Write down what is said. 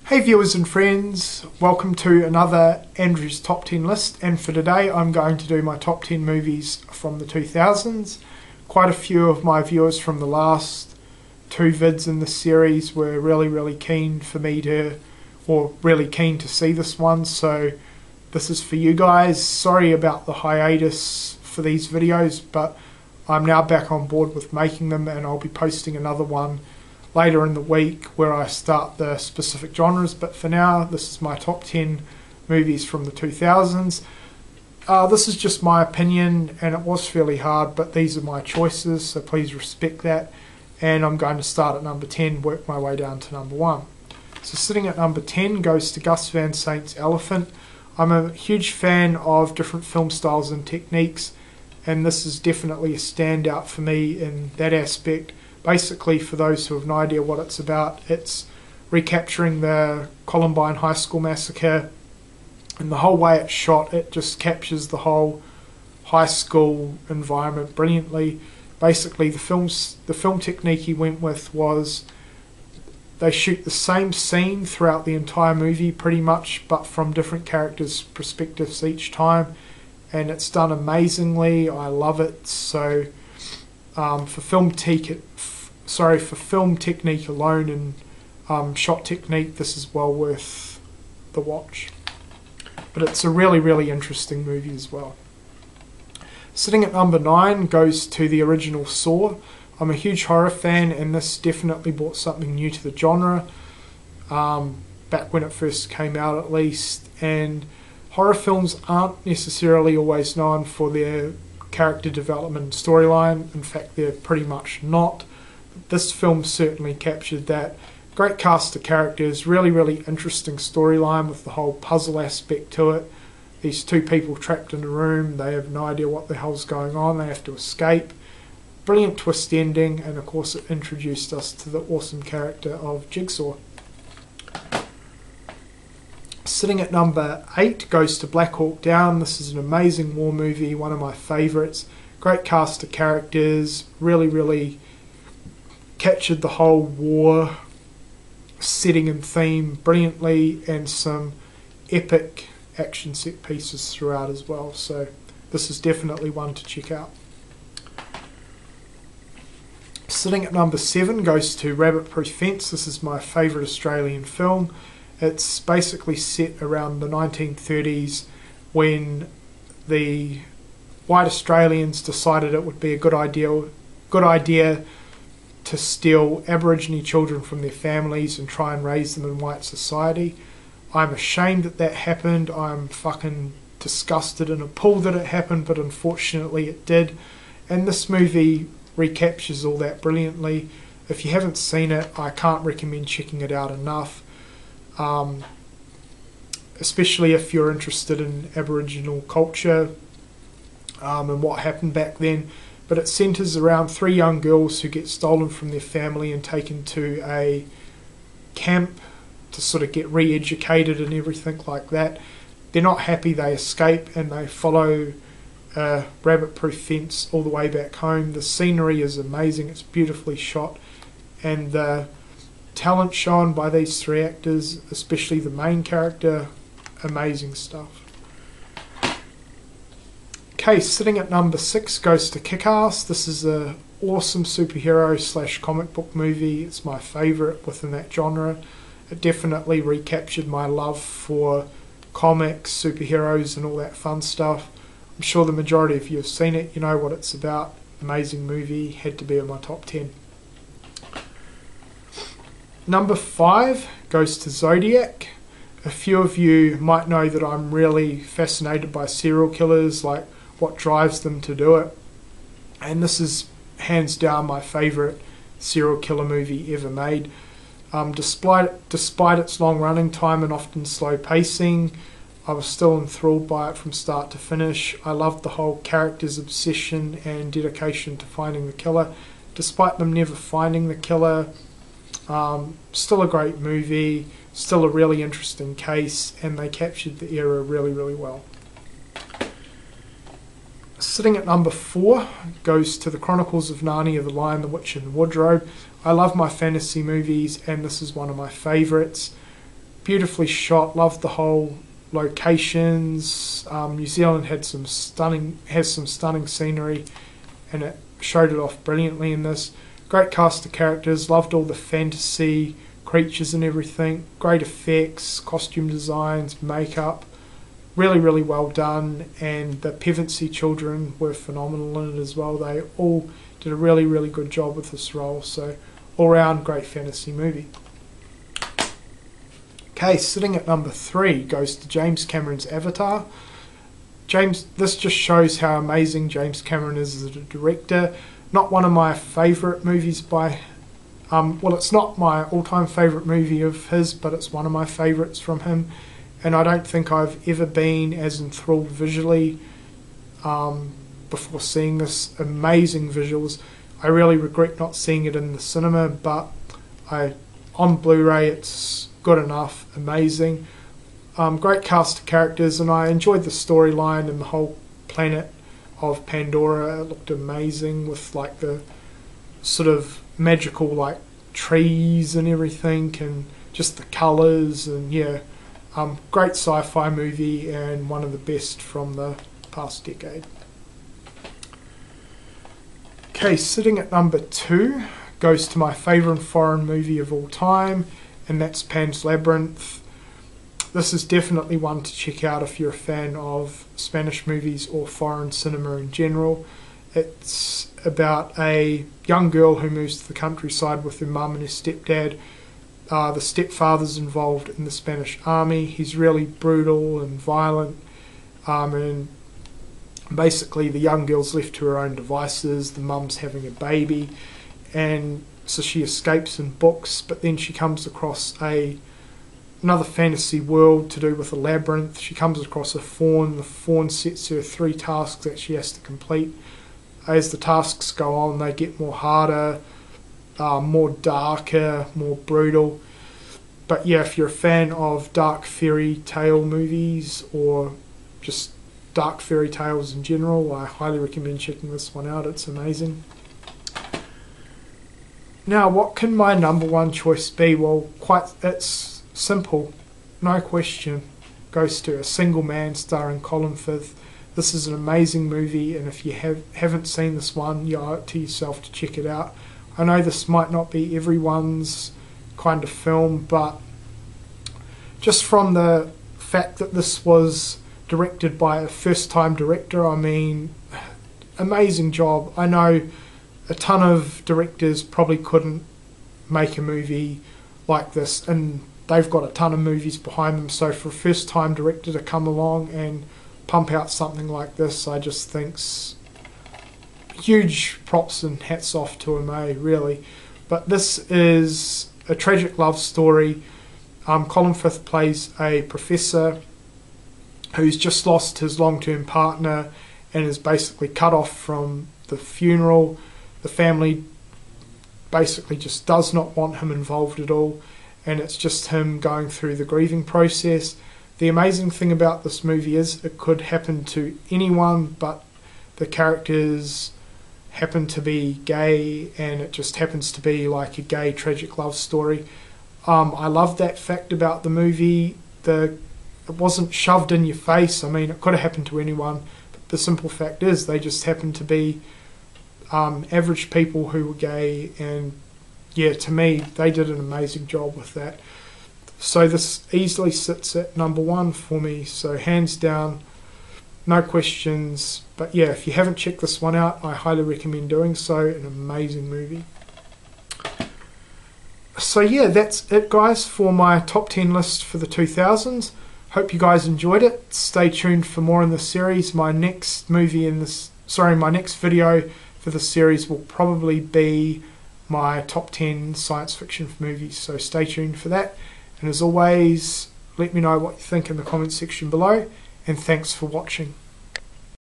Hey viewers and friends, welcome to another Andrew's Top 10 list, and for today I'm going to do my top 10 movies from the 2000s. Quite a few of my viewers from the last two vids in this series were really keen to see this one, so this is for you guys. Sorry about the hiatus for these videos, but I'm now back on board with making them, and I'll be posting another one later in the week where I start the specific genres, but for now this is my top 10 movies from the 2000s. This is just my opinion and it was fairly hard, but these are my choices, so please respect that. And I'm going to start at number 10, work my way down to number 1. So sitting at number 10 goes to Gus Van Sant's Elephant. I'm a huge fan of different film styles and techniques, and this is definitely a standout for me in that aspect. Basically, for those who have no idea what it's about, it's recapturing the Columbine High School massacre, and the whole way it's shot, it just captures the whole high school environment brilliantly. Basically, the film technique he went with was they shoot the same scene throughout the entire movie pretty much, but from different characters' perspectives each time, and it's done amazingly. I love it. So for film technique alone and shot technique, this is well worth the watch. But it's a really interesting movie as well. Sitting at number 9 goes to the original Saw. I'm a huge horror fan, and this definitely brought something new to the genre, back when it first came out at least. And horror films aren't necessarily always known for their character development storyline. In fact, they're pretty much not. This film certainly captured that. Great cast of characters, really interesting storyline with the whole puzzle aspect to it. These two people trapped in a room, they have no idea what the hell's going on, they have to escape. Brilliant twist ending, and of course it introduced us to the awesome character of Jigsaw. Sitting at number 8 goes to Black Hawk Down. This is an amazing war movie, one of my favourites. Great cast of characters, really captured the whole war setting and theme brilliantly, and some epic action set pieces throughout as well. So this is definitely one to check out. Sitting at number 7 goes to Rabbit Proof Fence. This is my favourite Australian film. It's basically set around the 1930s when the white Australians decided it would be a good idea to steal Aborigine children from their families and try and raise them in white society. I'm ashamed that happened. I'm fucking disgusted and appalled that it happened, but unfortunately it did. And this movie recaptures all that brilliantly. If you haven't seen it, I can't recommend checking it out enough. Especially if you're interested in Aboriginal culture and what happened back then. But it centres around 3 young girls who get stolen from their family and taken to a camp to sort of get re-educated and everything like that. They're not happy, they escape, and they follow a rabbit-proof fence all the way back home. The scenery is amazing, it's beautifully shot, and the talent shown by these 3 actors, especially the main character, amazing stuff. Okay, sitting at number 6 goes to Kick-Ass. This is an awesome superhero / comic book movie. It's my favourite within that genre. It definitely recaptured my love for comics, superheroes and all that fun stuff. I'm sure the majority of you have seen it, you know what it's about. Amazing movie, had to be in my top 10. Number 5 goes to Zodiac. A few of you might know that I'm really fascinated by serial killers, like what drives them to do it. And this is hands down my favourite serial killer movie ever made. Despite its long running time and often slow pacing, I was still enthralled by it from start to finish. I loved the whole character's obsession and dedication to finding the killer. Despite them never finding the killer, still a great movie, still a really interesting case, and they captured the era really well. Sitting at number 4 goes to the Chronicles of Narnia, The Lion, the Witch and the Wardrobe. I love my fantasy movies, and this is one of my favourites. beautifully shot. Loved the whole locations. New Zealand has some stunning scenery, and it showed it off brilliantly in this. Great cast of characters. Loved all the fantasy creatures and everything. Great effects, costume designs, makeup. Really, really well done. And the Pevensey children were phenomenal in it as well. They all did a really, really good job with this role. So all round great fantasy movie. Okay, sitting at number 3 goes to James Cameron's Avatar. This just shows how amazing James Cameron is as a director. Not one of my favourite movies by... well, it's not my all-time favourite movie of his, but it's one of my favourites from him. And I don't think I've ever been as enthralled visually before seeing this. Amazing visuals. I really regret not seeing it in the cinema, but on Blu-ray it's good enough. Amazing. Great cast of characters, and I enjoyed the storyline and the whole planet of Pandora. It looked amazing with like the sort of magical like trees and everything, and just the colours, and yeah, great sci-fi movie and one of the best from the past decade. Okay, sitting at number 2 goes to my favourite foreign movie of all time, and that's Pan's Labyrinth. This is definitely one to check out if you're a fan of Spanish movies or foreign cinema in general. It's about a young girl who moves to the countryside with her mum and her stepdad. The stepfather's involved in the Spanish army. He's really brutal and violent, and basically the young girl's left to her own devices. The mum's having a baby, and so she escapes in books, but then she comes across another fantasy world to do with a labyrinth. She comes across a faun. The faun sets her 3 tasks that she has to complete. As the tasks go on, they get more harder, more darker, more brutal. But yeah, if you're a fan of dark fairy tale movies or just dark fairy tales in general, I highly recommend checking this one out. It's amazing. Now, what can my number 1 choice be? Well, it's simple, no question. Goes to A Single Man starring Colin Firth. This is an amazing movie, and if you haven't seen this one, you owe it to yourself to check it out. I know this might not be everyone's kind of film, but just from the fact that this was directed by a first-time director, I mean, amazing job. I know a ton of directors probably couldn't make a movie like this, and they've got a ton of movies behind them, so for a first-time director to come along and pump out something like this, I just think's huge props and hats off to him, really. But this is a tragic love story. Colin Firth plays a professor who's just lost his long-term partner and is basically cut off from the funeral. The family basically just does not want him involved at all, and it's just him going through the grieving process. The amazing thing about this movie is it could happen to anyone, but the characters happen to be gay, and it just happens to be like a gay tragic love story. I love that fact about the movie. It wasn't shoved in your face. I mean, it could have happened to anyone, but the simple fact is they just happen to be average people who were gay, and yeah, to me, they did an amazing job with that. So this easily sits at number 1 for me, so hands down, no questions. But yeah, if you haven't checked this one out, I highly recommend doing so. An amazing movie. So yeah, that's it guys for my top 10 list for the 2000s. Hope you guys enjoyed it. Stay tuned for more in this series. My next video for this series will probably be my top 10 science fiction movies, so stay tuned for that. And as always, let me know what you think in the comment section below, and thanks for watching.